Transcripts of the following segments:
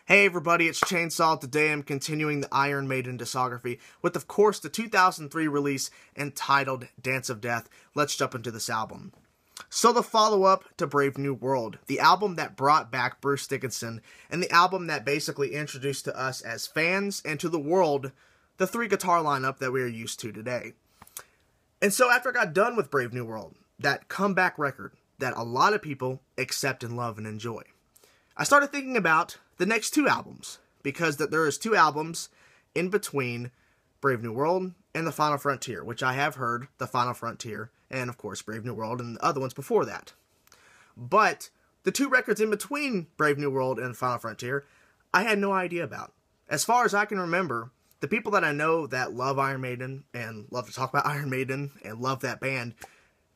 Hey everybody, it's Chainsaw. Today I'm continuing the Iron Maiden discography with, of course, the 2003 release entitled Dance of Death. Let's jump into this album. So the follow-up to Brave New World, the album that brought back Bruce Dickinson, and the album that basically introduced to us as fans and to the world the three guitar lineup that we are used to today. And so after I got done with Brave New World, that comeback record that a lot of people accept and love and enjoy, I started thinking about the next two albums, because there is two albums in between Brave New World and The Final Frontier, which I have heard, The Final Frontier, and of course Brave New World, and the other ones before that. But the two records in between Brave New World and Final Frontier, I had no idea about. As far as I can remember, the people that I know that love Iron Maiden, and love to talk about Iron Maiden, and love that band,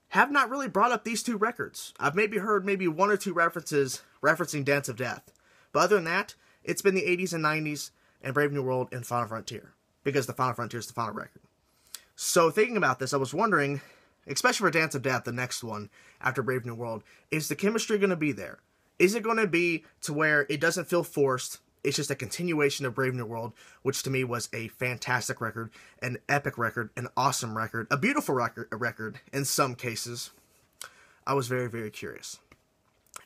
have not really brought up these two records. I've maybe heard one or two references referencing Dance of Death. But other than that, it's been the 80s and 90s, and Brave New World and Final Frontier, because the Final Frontier is the final record. So thinking about this, I was wondering, especially for Dance of Death, the next one after Brave New World, is the chemistry going to be there? Is it going to be to where it doesn't feel forced? It's just a continuation of Brave New World, which to me was a fantastic record, an epic record, an awesome record, a beautiful record in some cases. I was very, very curious.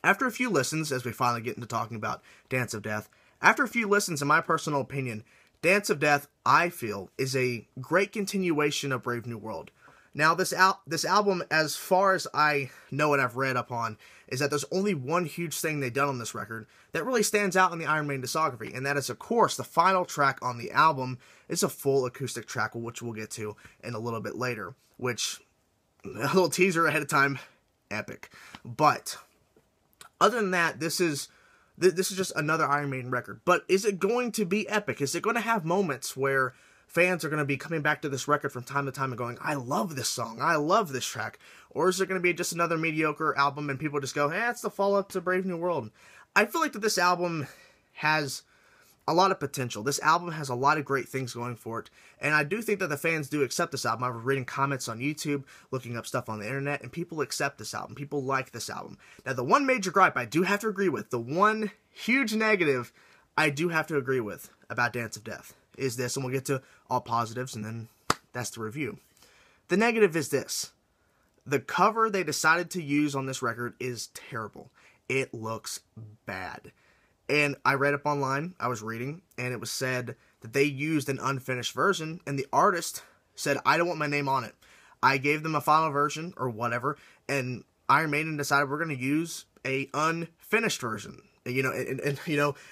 After a few listens, as we finally get into talking about Dance of Death, after a few listens, in my personal opinion, Dance of Death, I feel, is a great continuation of Brave New World. Now, this album, as far as I know and I've read up on, is that there's only one huge thing they've done on this record that really stands out in the Iron Maiden discography, and that is, of course, the final track on the album is a full acoustic track, which we'll get to in a little bit later, which, a little teaser ahead of time, epic. But other than that, this is just another Iron Maiden record. But is it going to be epic? Is it going to have moments where fans are going to be coming back to this record from time to time and going, I love this song, I love this track? Or is it going to be just another mediocre album and people just go, it's the follow-up to Brave New World? I feel like that this album has a lot of potential. This album has a lot of great things going for it, and I do think that the fans do accept this album. I was reading comments on YouTube, looking up stuff on the internet, and people accept this album. People like this album. Now, the one major gripe I do have to agree with, the one huge negative I do have to agree with about Dance of Death is this, and we'll get to all positives, and then that's the review. The negative is this. The cover they decided to use on this record is terrible. It looks bad. And I read up online, I was reading, and it was said that they used an unfinished version, and the artist said, I don't want my name on it. I gave them a final version, or whatever, and Iron Maiden decided we're going to use a unfinished version. And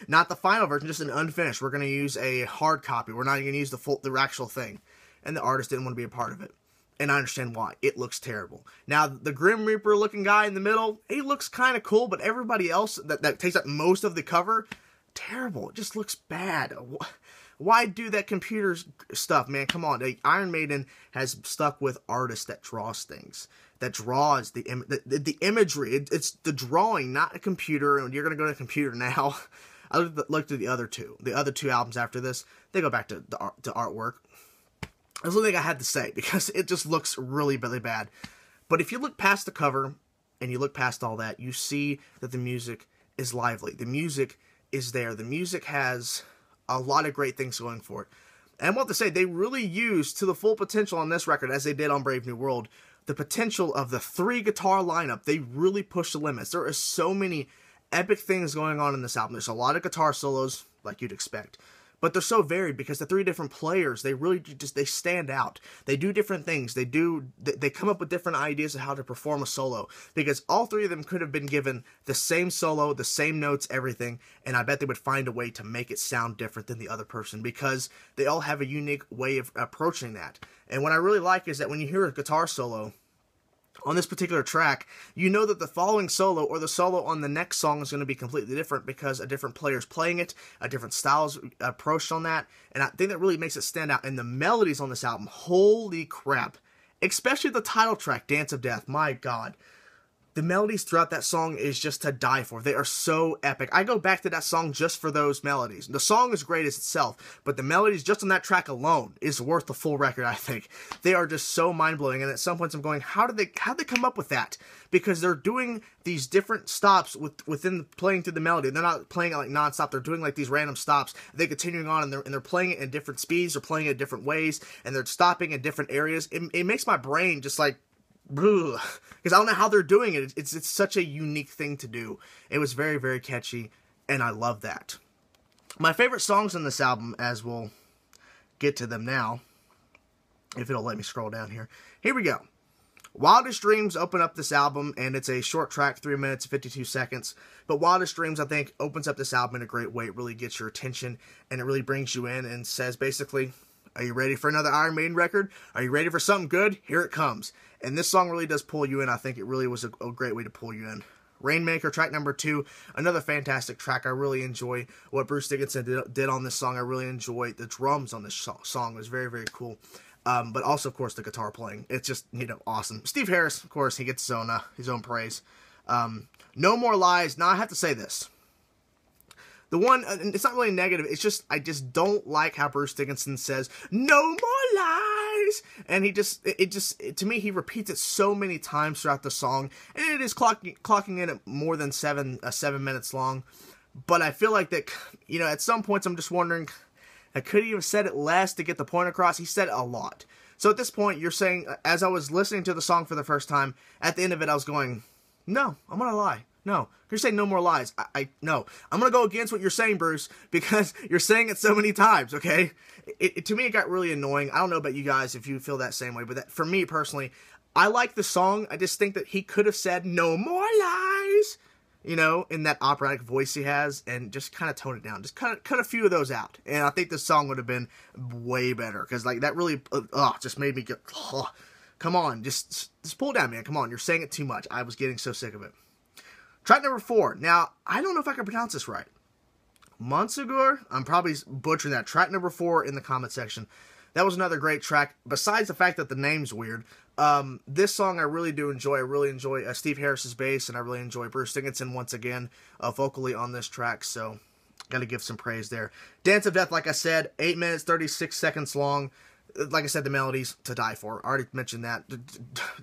not the final version, just an unfinished. We're going to use a hard copy. We're not going to use the actual thing. And the artist didn't want to be a part of it. And I understand why. It looks terrible. Now, the Grim Reaper looking guy in the middle, he looks kind of cool, but everybody else that takes up most of the cover, terrible. It just looks bad. Why do that computer stuff, man? Come on. Iron Maiden has stuck with artists that draws things. That draws the imagery. It's the drawing, not a computer. And you're going to go to a computer now. I looked at the other two. The other two albums after this, they go back to artwork. That's the only thing I had to say, because it just looks really, really bad. But if you look past the cover, and you look past all that, you see that the music is lively. The music is there. The music has a lot of great things going for it. And I want to say, they really used to the full potential on this record, as they did on Brave New World, the potential of the three guitar lineup. They really pushed the limits. There are so many epic things going on in this album. There's a lot of guitar solos, like you'd expect. But they're so varied because the three different players, they really they stand out. They do different things. They come up with different ideas of how to perform a solo, because all three of them could have been given the same solo, the same notes, everything, and I bet they would find a way to make it sound different than the other person, because they all have a unique way of approaching that. And what I really like is that when you hear a guitar solo on this particular track, you know that the following solo or the solo on the next song is going to be completely different, because a different player's playing it, a different style's approached on that, and I think that really makes it stand out. And the melodies on this album, holy crap, especially the title track, Dance of Death, my God. the melodies throughout that song is just to die for. They are so epic. I go back to that song just for those melodies. The song is great as itself, but the melodies just on that track alone is worth the full record, I think. They are just so mind-blowing, and at some points I'm going, how'd they come up with that? Because they're doing these different stops within playing through the melody. They're not playing it like non-stop. They're doing like these random stops. They're continuing on, and they're playing it in different speeds. They're playing it different ways, and they're stopping in different areas. It makes my brain just like, because I don't know how they're doing it. It's such a unique thing to do. It was very, very catchy, and I love that. My favorite songs on this album, as we'll get to them now, if it'll let me scroll down here. Here we go. Wildest Dreams open up this album, and it's a short track, 3 minutes, 52 seconds. But Wildest Dreams, I think, opens up this album in a great way. It really gets your attention, and it really brings you in and says, basically, are you ready for another Iron Maiden record? Are you ready for something good? Here it comes. And this song really does pull you in. I think it really was a great way to pull you in. Rainmaker, track number 2, another fantastic track. I really enjoy what Bruce Dickinson did on this song. I really enjoy the drums on this song. It was very, very cool. But also, of course, the guitar playing. It's just, awesome. Steve Harris, of course, he gets his own praise. No More Lies. Now, I have to say this. The one, it's not really negative, it's just, I just don't like how Bruce Dickinson says, no more lies! And to me, he repeats it so many times throughout the song, and it is clocking in at more than 7 minutes long. But I feel like that, at some points I'm just wondering, could he have said it less to get the point across? He said it a lot. So at this point, you're saying, as I was listening to the song for the first time, at the end of it, I was going, no, I'm gonna lie. No. You're saying no more lies. No. I'm going to go against what you're saying, Bruce, because you're saying it so many times, okay? To me, it got really annoying. I don't know about you guys if you feel that same way, but for me, personally, I like the song. I just think that he could have said no more lies, in that operatic voice he has, and just kind of tone it down. Just cut a few of those out. And I think this song would have been way better, because, that really, just made me go, come on, just pull it down, man. Come on, you're saying it too much. I was getting so sick of it. Track number 4. Now, I don't know if I can pronounce this right. Montségur? I'm probably butchering that. Track number 4 in the comment section. That was another great track. Besides the fact that the name's weird, this song I really do enjoy. I really enjoy Steve Harris's bass, and I really enjoy Bruce Dickinson once again vocally on this track, so gotta give some praise there. Dance of Death, like I said, 8 minutes, 36 seconds long. Like I said, the melodies to die for. I already mentioned that.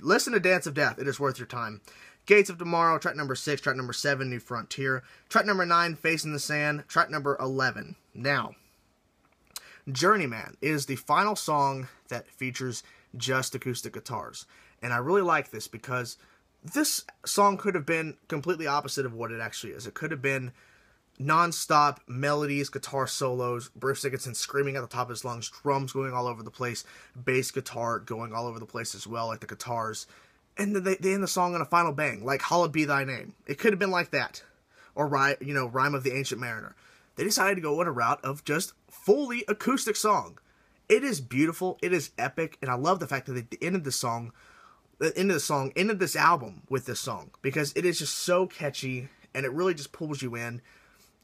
Listen to Dance of Death. It is worth your time. Gates of Tomorrow, track number 6, track number 7, New Frontier, track number 9, Face in the Sand, track number 11. Now, Journeyman is the final song that features just acoustic guitars. And I really like this because this song could have been completely opposite of what it actually is. It could have been non-stop melodies, guitar solos, Bruce Dickinson screaming at the top of his lungs, drums going all over the place, bass guitar going all over the place as well, like the guitars. And then they end the song on a final bang, like Hallowed Be Thy Name. It could have been like that. Or, Rhyme of the Ancient Mariner. They decided to go on a route of just fully acoustic song. It is beautiful, it is epic, and I love the fact that they ended this album with this song. Because it is just so catchy, and it really just pulls you in.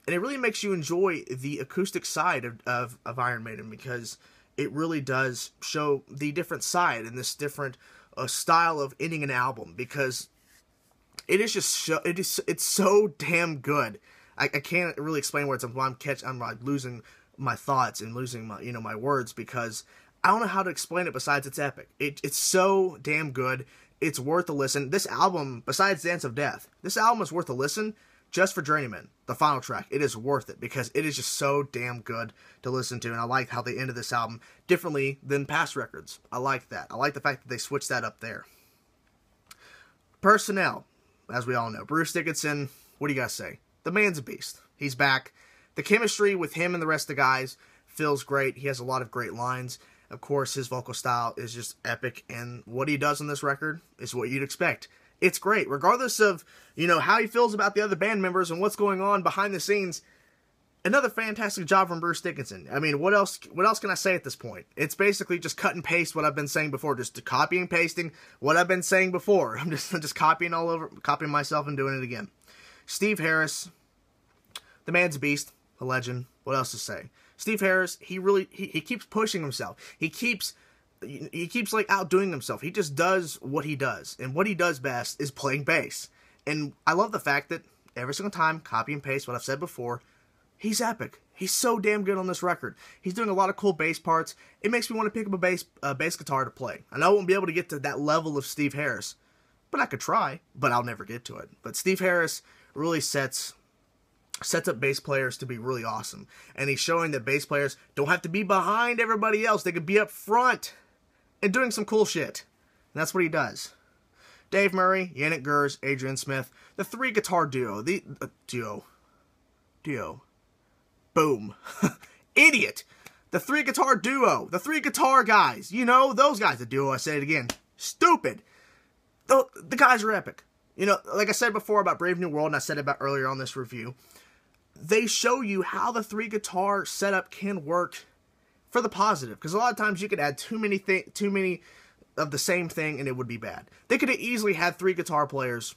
And it really makes you enjoy the acoustic side of Iron Maiden, because it really does show the different side and this different style of ending an album, because it is just it's so damn good. I can't really explain words. I'm like losing my thoughts and losing my my words, because I don't know how to explain it besides it's epic. It's so damn good. It's worth a listen. This album, besides Dance of Death, this album is worth a listen just for Journeyman, the final track. It is worth it because it is just so damn good to listen to, and I like how they ended this album differently than past records. I like that. I like the fact that they switched that up there. Personnel, as we all know. Bruce Dickinson, what do you guys say? The man's a beast. He's back. The chemistry with him and the rest of the guys feels great. He has a lot of great lines. Of course, his vocal style is just epic, and what he does on this record is what you'd expect. It's great, regardless of, how he feels about the other band members and what's going on behind the scenes. Another fantastic job from Bruce Dickinson. I mean, what else can I say at this point? It's basically just cut and paste what I've been saying before, just copy and pasting what I've been saying before. I'm just copying myself and doing it again. Steve Harris, the man's a beast, a legend. What else to say? Steve Harris, he keeps pushing himself. He keeps he keeps like outdoing himself. He just does what he does, and what he does best is playing bass. And I love the fact that every single time, copy and paste what I've said before, he's epic. He's so damn good on this record. He's doing a lot of cool bass parts. It makes me want to pick up a bass guitar to play. I know I won't be able to get to that level of Steve Harris, but I could try, but I'll never get to it. But Steve Harris really sets up bass players to be really awesome. And he's showing that bass players don't have to be behind everybody else. They could be up front and doing some cool shit. And that's what he does. Dave Murray, Janick, Gers, Adrian Smith, the three guitar duo. Boom. Idiot. The three guitar duo. The three guitar guys. You know, those guys. The duo, I say it again. Stupid. The guys are epic. You know, like I said before about Brave New World, and I said about earlier on this review, they show you how the three guitar setup can work for the positive. Because a lot of times you could add too many of the same thing and it would be bad. They could have easily had three guitar players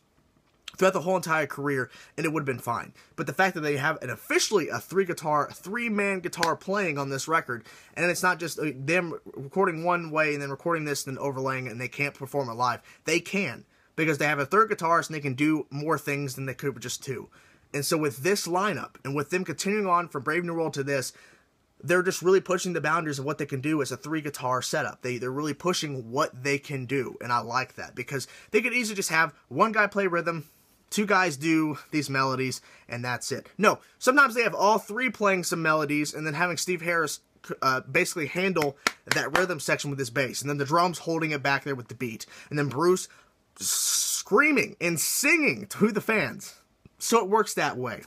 throughout the whole entire career, and it would have been fine. But the fact that they have officially a three-man guitar playing on this record, and it's not just them recording one way and then recording this and then overlaying it, and they can't perform it live. They can, because they have a third guitarist and they can do more things than they could with just two. And so with this lineup, and with them continuing on from Brave New World to this, they're just really pushing the boundaries of what they can do as a three-guitar setup. They're really pushing what they can do, and I like that, because they could easily just have one guy play rhythm, two guys do these melodies, and that's it. No, sometimes they have all three playing some melodies, and then having Steve Harris basically handle that rhythm section with his bass, and then the drums holding it back there with the beat, and then Bruce screaming and singing to the fans. So it works that way.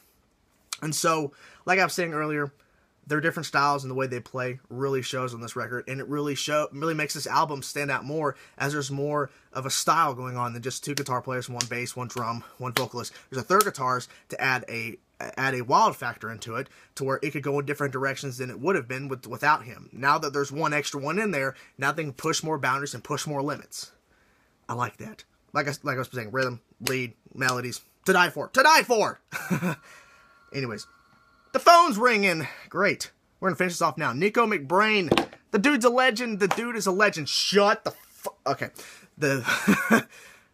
And so, like I was saying earlier, their different styles and the way they play really shows on this record, and it really makes this album stand out more, as there's more of a style going on than just two guitar players, one bass, one drum, one vocalist. There's a third guitarist to add a wild factor into it, to where it could go in different directions than it would have been without him. Now that there's one extra one in there, now they can push more boundaries and push more limits. I like that. Like I was saying, rhythm, lead, melodies, to die for. To die for! Anyways. The phone's ringing. Great. We're going to finish this off now. Nicko McBrain. The dude's a legend. The dude is a legend. Shut the okay.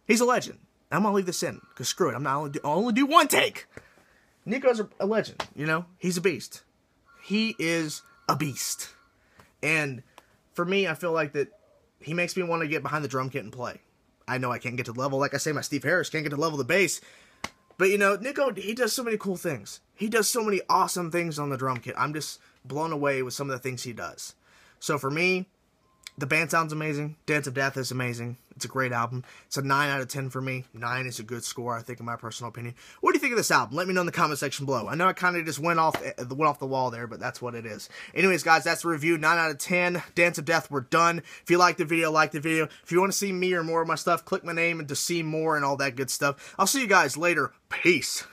He's a legend. I'm going to leave this in, because screw it. I'll only do one take. Nicko's a legend, you know? He's a beast. He is a beast. And for me, I feel like that he makes me want to get behind the drum kit and play. I know I can't get to the level, like I say, my Steve Harris can't get to the level of the bass. But, you know, Nicko, he does so many cool things. He does so many awesome things on the drum kit. I'm just blown away with some of the things he does. So for me, the band sounds amazing. Dance of Death is amazing. It's a great album. It's a 9 out of 10 for me. 9 is a good score, I think, in my personal opinion. What do you think of this album? Let me know in the comment section below. I know I kind of just went off the wall there, but that's what it is. Anyways, guys, that's the review. 9 out of 10. Dance of Death, we're done. If you liked the video, like the video. If you want to see me or more of my stuff, click my name and to see more and all that good stuff. I'll see you guys later. Peace.